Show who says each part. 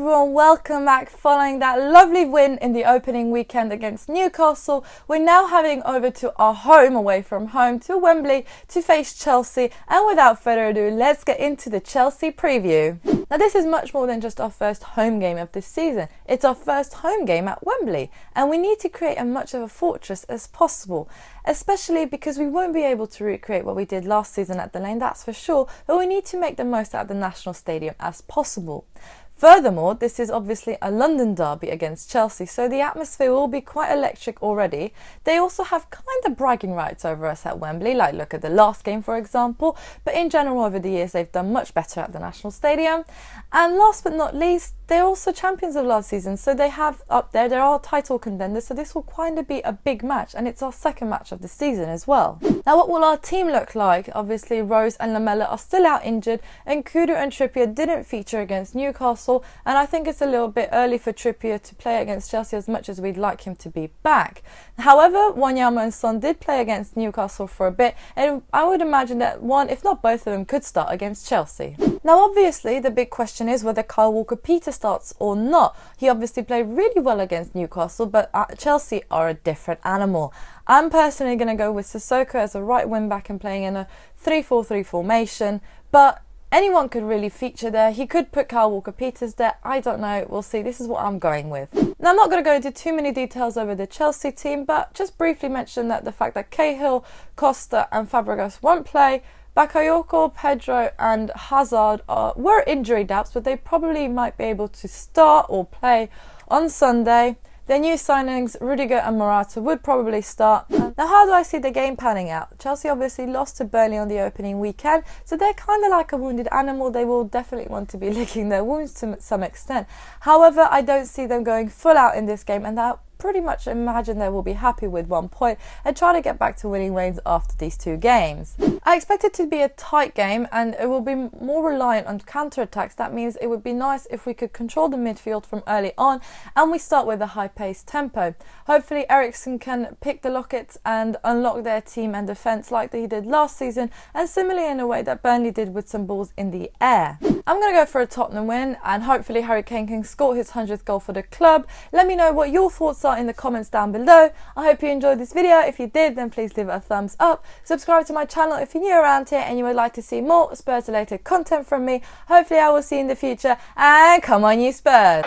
Speaker 1: everyone, welcome back. Following that lovely win in the opening weekend against Newcastle, we're now heading over to our home, away from home, to Wembley to face Chelsea. And without further ado, let's get into the Chelsea preview. Now this is much more than just our first home game of this season. It's our first home game at Wembley, and we need to create as much of a fortress as possible, especially because we won't be able to recreate what we did last season at the Lane, that's for sure, but we need to make the most out of the National Stadium as possible. Furthermore, this is obviously a London derby against Chelsea, so the atmosphere will be quite electric already. They also have kind of bragging rights over us at Wembley, like look at the last game for example, but in general over the years they've done much better at the National Stadium. And last but not least, they're also champions of last season, so they have up there, there are title contenders, so this will kind of be a big match, and it's our second match of the season as well. Now what will our team look like? Obviously Rose and Lamella are still out injured, and Kudu and Trippier didn't feature against Newcastle, and I think it's a little bit early for Trippier to play against Chelsea as much as we'd like him to be back. However, Wanyama and Son did play against Newcastle for a bit, and I would imagine that one, if not both of them, could start against Chelsea. Now obviously the big question is whether Kyle Walker-Peters starts or not. He obviously played really well against Newcastle, but Chelsea are a different animal. I'm personally going to go with Sissoko as a right wing back and playing in a 3-4-3 formation, but anyone could really feature there. He could put Kyle Walker-Peters there. I don't know. We'll see. This is what I'm going with. Now, I'm not going to go into too many details over the Chelsea team, but just briefly mention that the fact that Cahill, Costa and Fabregas won't play. Bakayoko, Pedro and Hazard were injury doubts, but they probably might be able to start or play on Sunday. Their new signings, Rudiger and Morata, would probably start. Now, how do I see the game panning out? Chelsea obviously lost to Burnley on the opening weekend, so they're kind of like a wounded animal. They will definitely want to be licking their wounds to some extent. However, I don't see them going full out in this game, and that pretty much imagine they will be happy with 1 point and try to get back to winning ways after these two games. I expect it to be a tight game, and it will be more reliant on counter-attacks. That means it would be nice if we could control the midfield from early on and we start with a high-paced tempo. Hopefully Eriksen can pick the lockets and unlock their team and defence like he did last season, and similarly in a way that Burnley did with some balls in the air. I'm going to go for a Tottenham win, and hopefully Harry Kane can score his 100th goal for the club. Let me know what your thoughts are in the comments down below. I hope you enjoyed this video. If you did, then please leave it a thumbs up. Subscribe to my channel if you're new around here and you would like to see more Spurs related content from me. Hopefully I will see you in the future, and come on you Spurs!